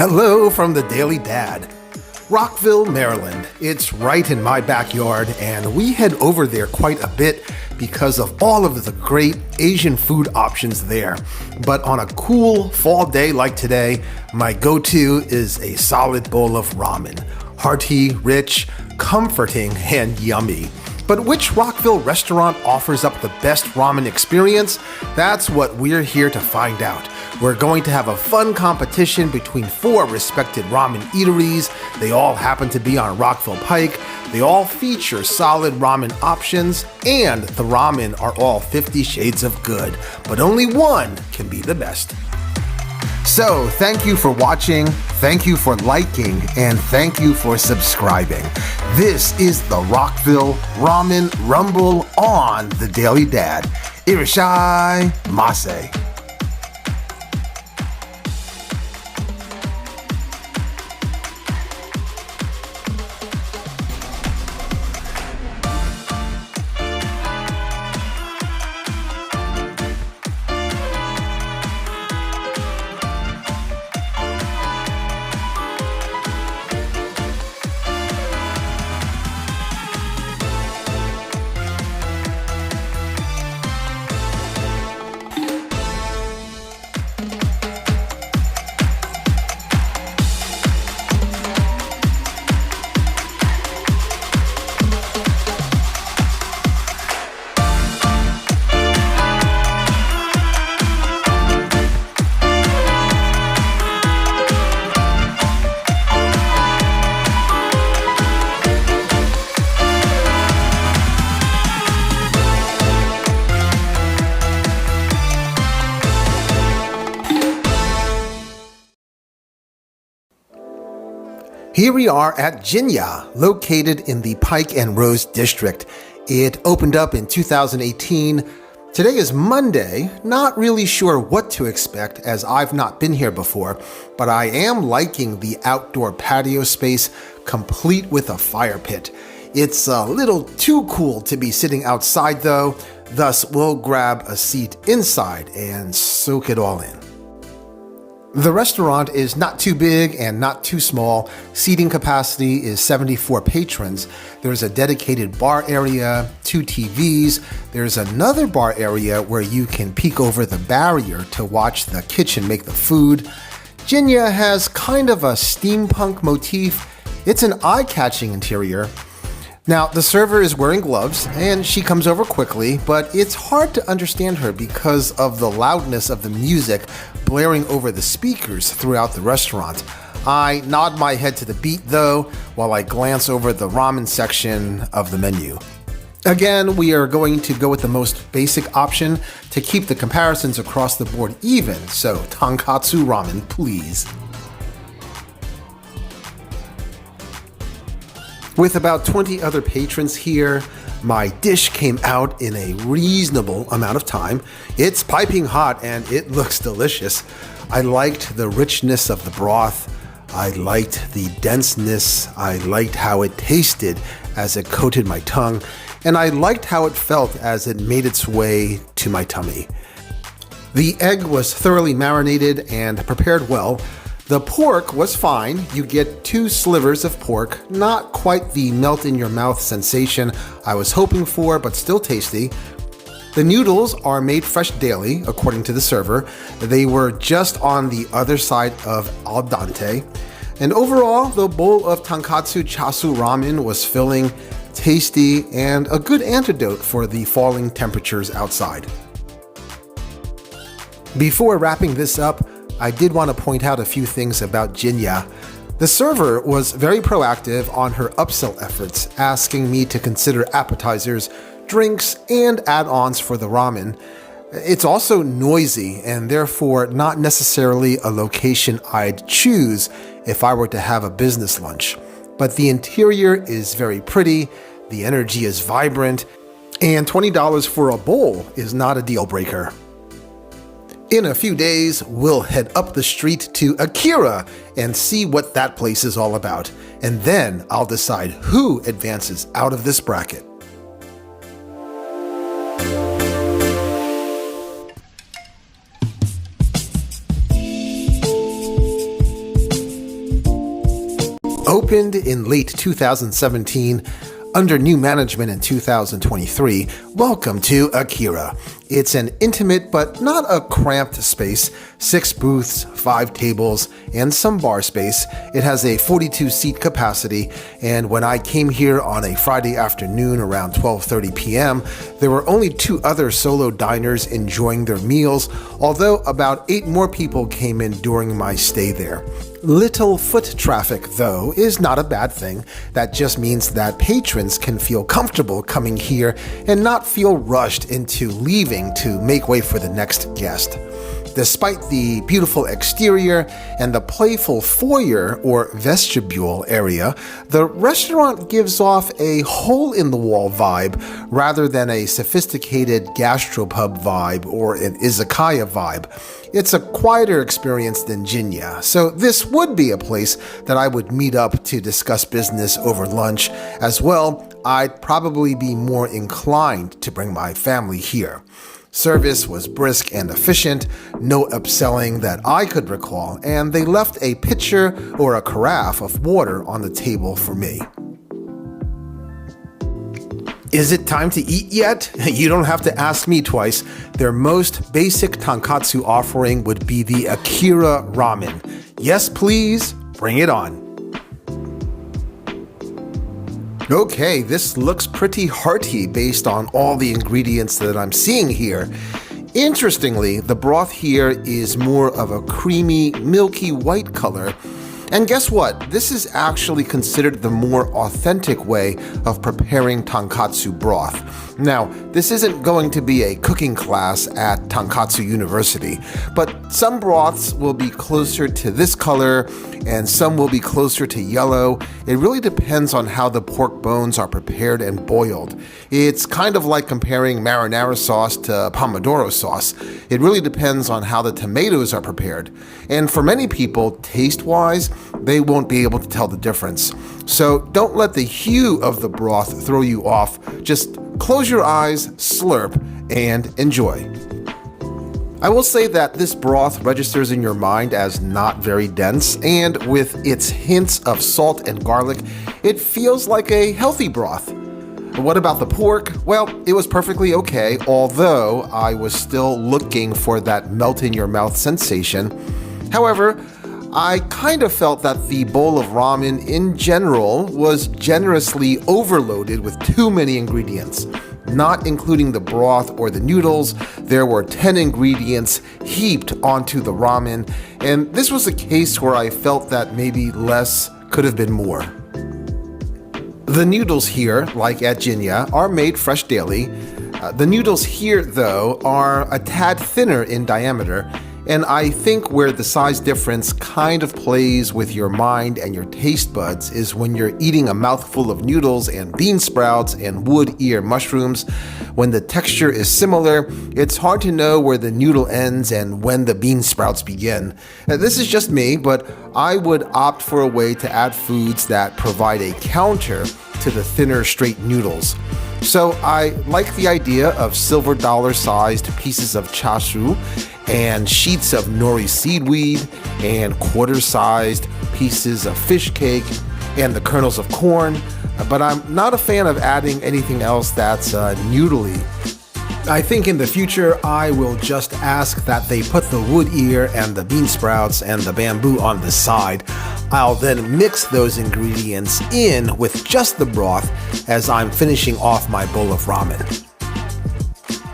Hello from the Daily Dad. Rockville, Maryland. It's right in my backyard, and we head over there quite a bit because of all of the great Asian food options there. But on a cool fall day like today, my go-to is a solid bowl of ramen. Hearty, rich, comforting, and yummy. But which Rockville restaurant offers up the best ramen experience? That's what we're here to find out. We're going to have a fun competition between 4 respected ramen eateries. They all happen to be on Rockville Pike. They all feature solid ramen options, and the ramen are all 50 shades of good. But only one can be the best. So, thank you for watching, thank you for liking, and thank you for subscribing. This is the Rockville Ramen Rumble on the Daily Dad. Irashai Mase. Here we are at Jinya, located in the Pike and Rose district. It opened up in 2018. Today is Monday. Not really sure what to expect as I've not been here before, but I am liking the outdoor patio space, complete with a fire pit. It's a little too cool to be sitting outside though, thus we'll grab a seat inside and soak it all in. The restaurant is not too big and not too small. Seating capacity is 74 patrons. There's a dedicated bar area, 2 TVs. There's another bar area where you can peek over the barrier to watch the kitchen make the food. Jinya has kind of a steampunk motif. It's an eye-catching interior. Now, the server is wearing gloves, and she comes over quickly, but it's hard to understand her because of the loudness of the music blaring over the speakers throughout the restaurant. I nod my head to the beat, though, while I glance over the ramen section of the menu. Again, we are going to go with the most basic option to keep the comparisons across the board even, so tonkatsu ramen, please. With about 20 other patrons here, my dish came out in a reasonable amount of time. It's piping hot and it looks delicious. I liked the richness of the broth. I liked the denseness. I liked how it tasted as it coated my tongue. And I liked how it felt as it made its way to my tummy. The egg was thoroughly marinated and prepared well. The pork was fine. You get 2 slivers of pork, not quite the melt-in-your-mouth sensation I was hoping for, but still tasty. The noodles are made fresh daily, according to the server. They were just on the other side of al dente. And overall, the bowl of tonkatsu chasu ramen was filling, tasty, and a good antidote for the falling temperatures outside. Before wrapping this up, I did want to point out a few things about Jinya. The server was very proactive on her upsell efforts, asking me to consider appetizers, drinks, and add-ons for the ramen. It's also noisy and therefore not necessarily a location I'd choose if I were to have a business lunch. But the interior is very pretty, the energy is vibrant, and $20 for a bowl is not a deal breaker. In a few days, we'll head up the street to Akira and see what that place is all about. And then I'll decide who advances out of this bracket. opened in late 2017 under new management in 2023, welcome to Akira. It's an intimate but not a cramped space, 6 booths, 5 tables, and some bar space. It has a 42-seat capacity, and when I came here on a Friday afternoon around 12:30 p.m., there were only 2 other solo diners enjoying their meals, although about 8 more people came in during my stay there. Little foot traffic, though, is not a bad thing. That just means that patrons can feel comfortable coming here and not feel rushed into leaving to make way for the next guest. Despite the beautiful exterior and the playful foyer or vestibule area, the restaurant gives off a hole-in-the-wall vibe rather than a sophisticated gastropub vibe or an izakaya vibe. It's a quieter experience than Jinya, so this would be a place that I would meet up to discuss business over lunch. As well, I'd probably be more inclined to bring my family here. Service was brisk and efficient, no upselling that I could recall, and they left a pitcher or a carafe of water on the table for me. Is it time to eat yet? You don't have to ask me twice. Their most basic tonkatsu offering would be the Akira Ramen. Yes, please, bring it on. Okay, this looks pretty hearty based on all the ingredients that I'm seeing here. Interestingly, the broth here is more of a creamy, milky white color. And guess what? This is actually considered the more authentic way of preparing tonkatsu broth. Now, this isn't going to be a cooking class at Tonkatsu University, but some broths will be closer to this color and some will be closer to yellow. It really depends on how the pork bones are prepared and boiled. It's kind of like comparing marinara sauce to pomodoro sauce. It really depends on how the tomatoes are prepared. And for many people, taste-wise, they won't be able to tell the difference. So don't let the hue of the broth throw you off. Just close your eyes, slurp, and enjoy. I will say that this broth registers in your mind as not very dense, and with its hints of salt and garlic, it feels like a healthy broth. What about the pork? Well, it was perfectly okay, although I was still looking for that melt-in-your-mouth sensation. However, I kind of felt that the bowl of ramen in general was generously overloaded with too many ingredients. Not including the broth or the noodles, there were 10 ingredients heaped onto the ramen, and this was a case where I felt that maybe less could have been more. The noodles here, like at Jinya, are made fresh daily. The noodles here, though, are a tad thinner in diameter, and I think where the size difference kind of plays with your mind and your taste buds is when you're eating a mouthful of noodles and bean sprouts and wood ear mushrooms. When the texture is similar, it's hard to know where the noodle ends and when the bean sprouts begin. This is just me, but I would opt for a way to add foods that provide a counter to the thinner straight noodles. So I like the idea of silver dollar-sized pieces of chashu and sheets of nori seaweed and quarter-sized pieces of fish cake and the kernels of corn, but I'm not a fan of adding anything else that's noodly. I think in the future I will just ask that they put the wood ear and the bean sprouts and the bamboo on the side. I'll then mix those ingredients in with just the broth as I'm finishing off my bowl of ramen.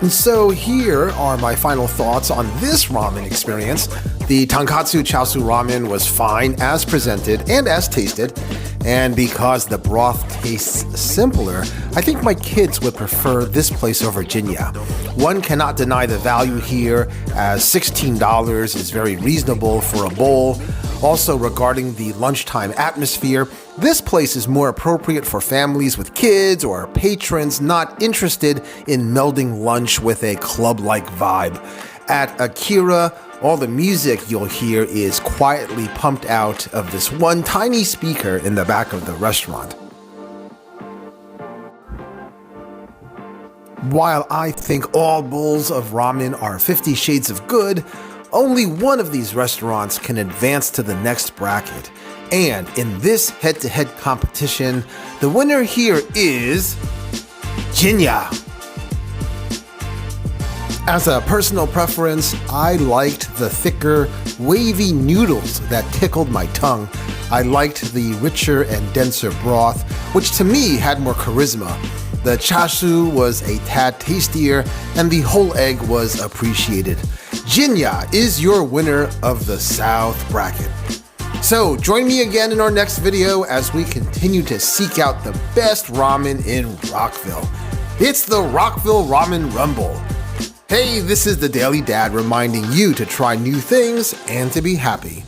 And so here are my final thoughts on this ramen experience. The tonkatsu chaosu ramen was fine as presented and as tasted, and because the broth tastes simpler, I think my kids would prefer this place over Jinya. One cannot deny the value here, as $16 is very reasonable for a bowl. Also, regarding the lunchtime atmosphere, this place is more appropriate for families with kids or patrons not interested in melding lunch with a club-like vibe. At Akira, all the music you'll hear is quietly pumped out of this one tiny speaker in the back of the restaurant. While I think all bowls of ramen are 50 shades of good, Only one of these restaurants can advance to the next bracket. And in this head-to-head competition, the winner here is Jinya. As a personal preference, I liked the thicker, wavy noodles that tickled my tongue. I liked the richer and denser broth, which to me had more charisma. The chashu was a tad tastier, and the whole egg was appreciated. Jinya is your winner of the South bracket. So join me again in our next video as we continue to seek out the best ramen in Rockville. It's the Rockville Ramen Rumble. Hey, this is the Daily Dad reminding you to try new things and to be happy.